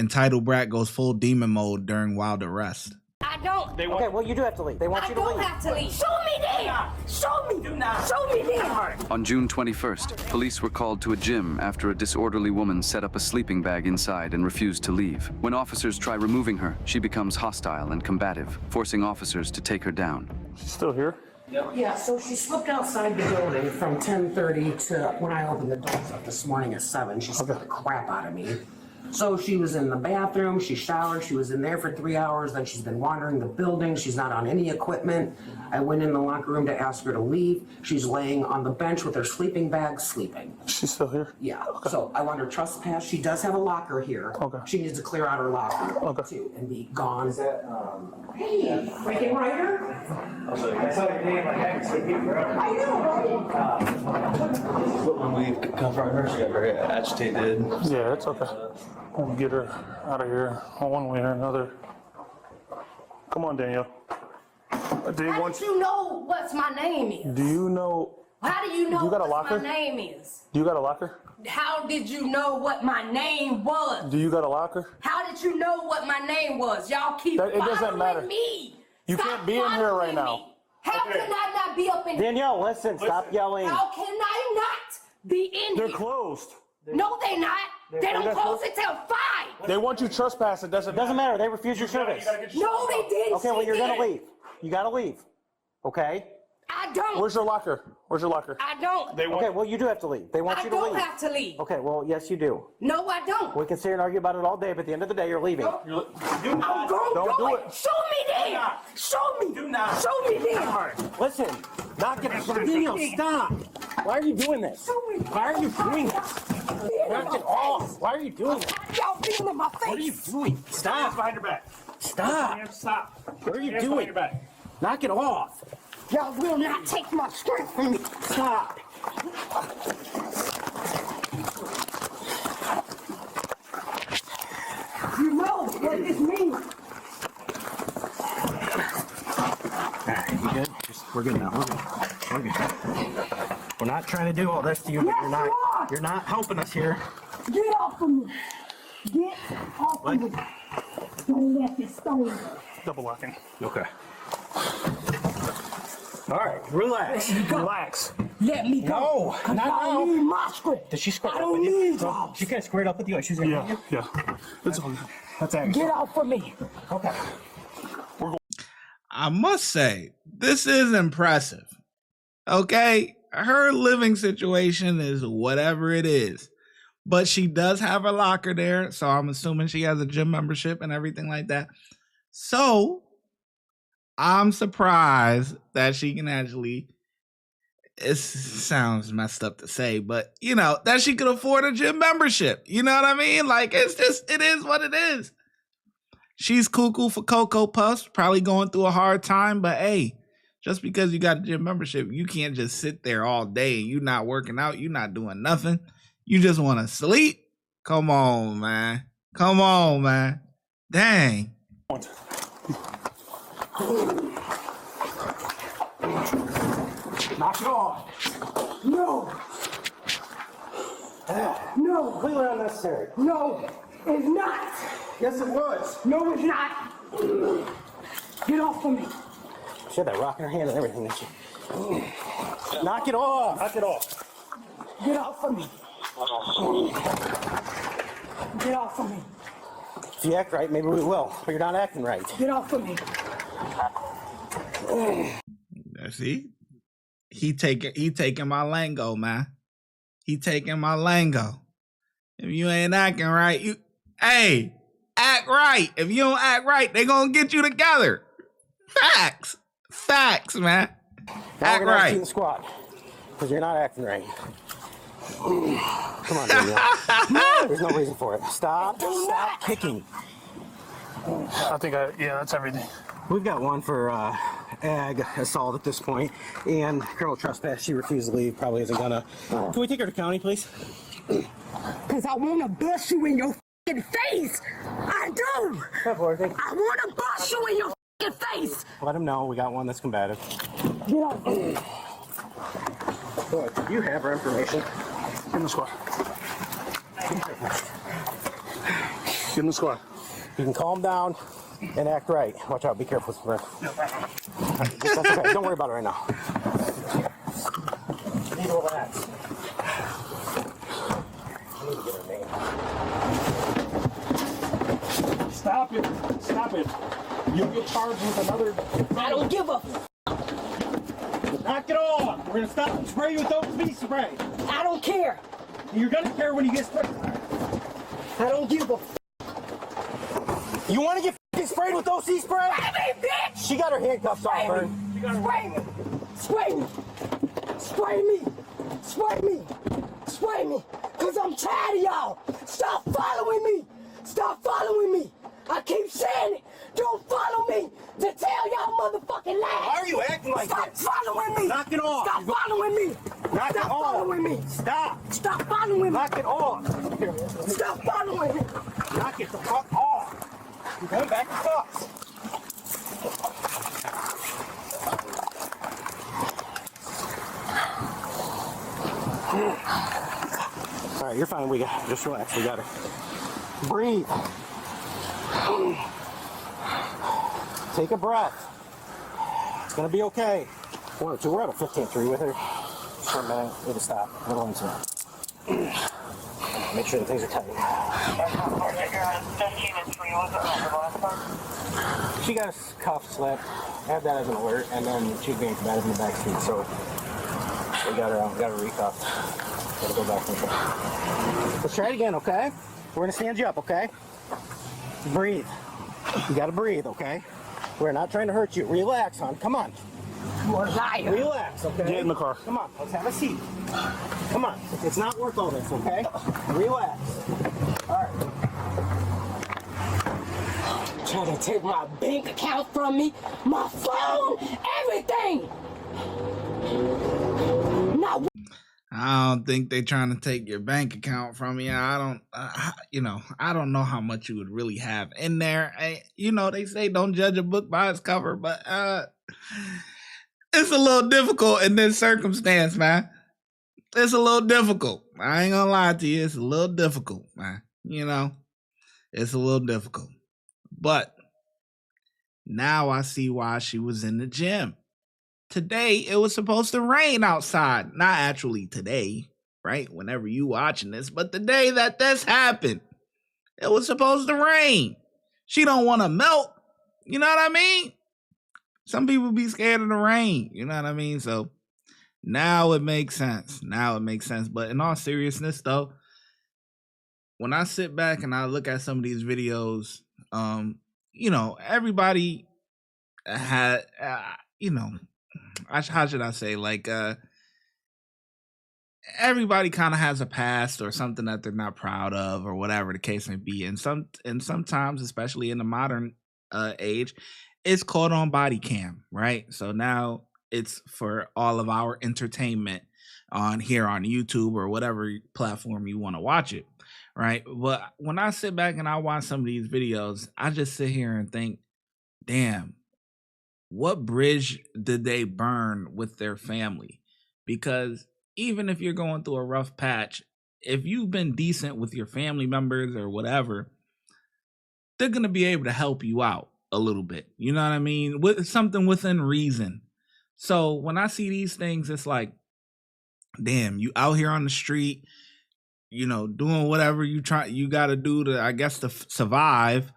Entitled brat goes full demon mode during wild arrest. I don't. Okay, well, you do have to leave. They want you to leave. I don't have to leave. Show me there. Show me. Do not. Show me there. On June 21st, police were called to a gym after a disorderly woman set up a sleeping bag inside and refused to leave. When officers try removing her, she becomes hostile and combative, forcing officers to take her down. She's still here? Yeah, so she slipped outside the building from 10:30 to when I opened the doors up this morning at 7. She scared the crap out of me. So she was in the bathroom, she showered, she was in there for 3 hours, then she's been wandering the building, she's not on any equipment. I went in the locker room to ask her to leave. She's laying on the bench with her sleeping bag, sleeping. She's still here? Yeah, so I want her trespass. She does have a locker here. Okay. She needs to clear out her locker too and be gone. Is that, hey, freaking writer? I saw your name, I haven't seen you forever. I know, right? When we confronted her, she got very agitated. Yeah, it's okay. We'll get her out of here one way or another. Come on, Danielle. How did you know what's my name is? Do you know? How do you know You got a what locker? my name is? Do you got a locker? How did you know what my name was? Do you got a locker? How did you know what my name was? Y'all keep It doesn't following matter. me. You Stop can't be in here right following now. me. How can I not be up in here? Danielle, listen, stop yelling. How can I not be in They're here? closed. No, they're not. They don't They're close until 5. They want you trespassing. Doesn't matter. They refuse your service. No, they didn't. Okay, well, She you're did. gonna leave. You gotta leave. Okay? I don't. Where's your locker? Where's your locker? I don't. They want. Okay, well, you do have to leave. They want I you to don't leave. have to leave. Okay, well, yes, you do. No, I don't. We can sit here and argue about it all day, but at the end of the day, you're leaving. I'm going Don't do it. Show me there. Show me. Do not. Show me there. Listen, knock it. Danielle, stop. Why are you doing this? Why are you doing this? Knock it off. Why are you doing this? Y'all beating in my face. What are you doing? Stop. Behind your back. Stop. Stop. What are you doing? Your back. Knock it off. Y'all will not take my strength from me. Stop. You know what this means. You good? We're good now. We're good. We're not trying to do all this to you, but Yes, you're not helping us here. Get off of me. Get off of me. Don't let this stone me. Double locking. Okay. All right, relax. Relax. Let me go. No, 'Cause not I now. don't need my strength. Does she square I up don't with you? need y'all. She kind of squared up with you like she's gonna hit Yeah, you? yeah. It's all good. That's actually. Get off of me. Okay. I must say, this is impressive. Okay? Her living situation is whatever it is. But she does have a locker there, so I'm assuming she has a gym membership and everything like that. So, I'm surprised that she can actually, it sounds messed up to say, but, you know, that she could afford a gym membership. You know what I mean? Like, it's just, it is what it is. She's cuckoo for Cocoa Puffs, probably going through a hard time, but hey, just because you got a gym membership, you can't just sit there all day and you're not working out, you're not doing nothing. You just want to sleep? Come on, man. Come on, man. Dang. Knock it off. No. No. Completely unnecessary. No. It's not. Yes, it was. No, it's not. Get off of me. She had that rock in her hand and everything, didn't she? Knock it off. Knock it off. Get off of me. Get off of me. If you act right, maybe we will. But you're not acting right. Get off of me. See? He taking my lingo, man. He taking my lingo. If you ain't acting right, hey, act right. If you don't act right, they gonna get you together. Facts. Facts, man. Act right. In the squad, because you're not acting right. Come on, Danielle. There's no reason for it. Stop kicking. I think yeah, that's everything. We've got one for ag assault at this point, and criminal trespass. She refused to leave. Probably isn't gonna. Can we take her to county, please? Because I want to bust you in your f***ing face. I do. I want to bust you in your f***ing face. Let him know we got one that's combative. Get off of me. Boy, you have her information. In the squad. Get in the squad. You can calm down and act right. Watch out. Be careful with the breath. That's okay. Don't worry about it right now. You need to relax. I need to get her name. Stop it. Stop it. You'll get charged with another. I don't give a Knock it off. We're going to stop and spray you with OB spray. I don't care. You're going to care when you get sprayed. I don't give a You want to get f***ing sprayed with OC spray? Spray me, bitch! She got her handcuffs off, Vern. Spray me! Spray me! Spray me! Spray me! Spray me! Cause I'm tired of y'all! Stop following me! Stop following me! I keep saying it! Don't follow me to tell y'all motherfucking lies! Why are you acting like Stop that? following me! Knock it off. Stop following me! Knock it Stop off. following me! Stop. Stop following me! Knock it off. Stop following me! Knock it the fuck off. You're going back to cuffs. All right, you're fine. We got just relax. We got it. Breathe. Take a breath. It's gonna be okay. 1 or 2. We're at a 15-3 with her. For a minute. It'll stop. It'll into it. Make sure the things are tight. She got a cuff slip. I have that as an alert, and then she's being combative in the back seat, so we got her recuffed. Gotta go back and try. Let's try it again, okay? We're gonna stand you up, okay? Breathe. You gotta breathe, okay? We're not trying to hurt you. Relax, hon. Come on. You're a liar! Relax, okay? Get in the car. Come on, let's have a seat. Come on. It's not worth all this, okay? Relax. All right. Trying to take my bank account from me, my phone, everything! Now, I don't think they trying to take your bank account from you. I don't know how much you would really have in there. They say don't judge a book by its cover, but it's a little difficult in this circumstance, man. It's a little difficult. I ain't gonna lie to you. It's a little difficult, man. It's a little difficult. But now I see why she was in the gym. Today, it was supposed to rain outside. Not actually today, right? Whenever you watching this. But the day that this happened, it was supposed to rain. She don't want to melt. You know what I mean? Some people be scared of the rain. You know what I mean? So now it makes sense. But in all seriousness, though, when I sit back and I look at some of these videos, everybody had, how should I say, everybody kind of has a past or something that they're not proud of or whatever the case may be. And sometimes, especially in the modern age, it's caught on BODYCAM, right? So now it's for all of our entertainment on YouTube or whatever platform you want to watch it, right? But when I sit back and I watch some of these videos, I just sit here and think, damn, what bridge did they burn with their family? Because even if you're going through a rough patch, if you've been decent with your family members or whatever, they're going to be able to help you out a little bit. You know what I mean? With something within reason. So when I see these things, it's like, damn, you out here on the street, doing whatever you got to do to, I guess, to survive.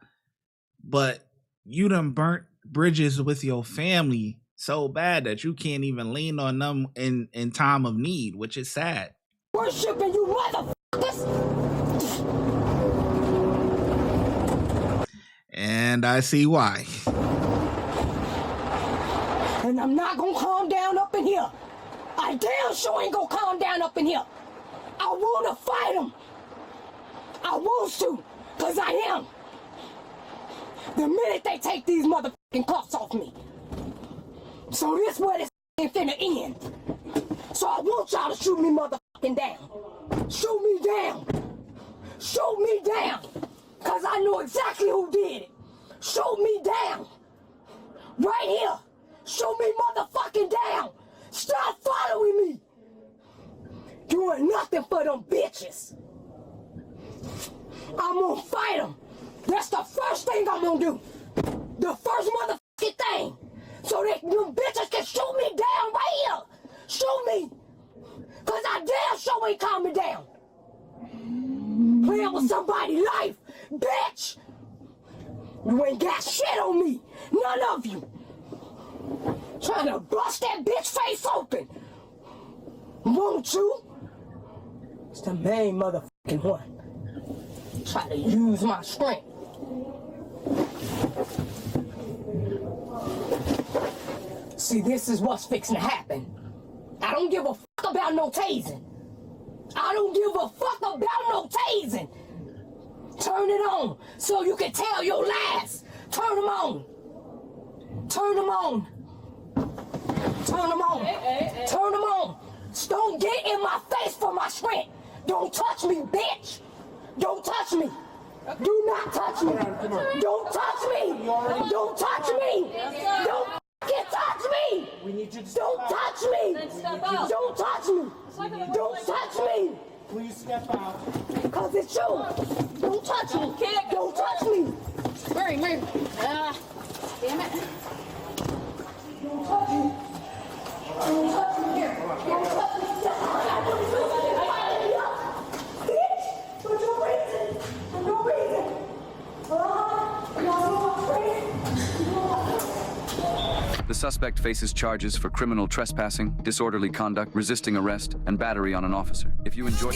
But you done burnt bridges with your family so bad that you can't even lean on them in time of need, which is sad. worshiping you motherfuckers! And I see why. And I'm not gonna calm down up in here. I damn sure ain't gonna calm down up in here. I wanna fight them. I want to, cause I am. The minute they take these motherfucking cuffs off me. So this where this ain't finna end. So I want y'all to shoot me motherfucking down. Shoot me down. Shoot me down. Cause I know exactly who did it. Shoot me down. Right here. Shoot me motherfucking down. Stop following me. You ain't nothing for them bitches. I'm gonna fight them. thing I'm gonna do. The first motherfucking thing. So that them bitches can shoot me down right here. Shoot me. Cause I damn sure ain't calm me down. Playing with somebody's life, bitch. You ain't got shit on me. None of you. Trying to bust that bitch face open. Won't you? It's the main motherfucking one. Try to use my strength. See, this is what's fixing to happen. I don't give a fuck about no tasing. I don't give a fuck about no tasing. Turn it on so you can tell your lies. Turn them on. Turn them on. Turn them on. Turn them on. Don't get in my face for my strength. Don't touch me, bitch. Don't touch me. Do not touch me. Don't touch me. Don't touch me. Don't fucking touch me. Don't touch me. Don't touch me. Don't touch me. Please step out. Cause it's you. Don't touch me. Don't touch me. Mary. Damn it. Don't touch me. Don't touch me here. Don't touch me. Bitch, for no reason. For no reason. The suspect faces charges for criminal trespassing, disorderly conduct, resisting arrest, and battery on an officer. If you enjoy...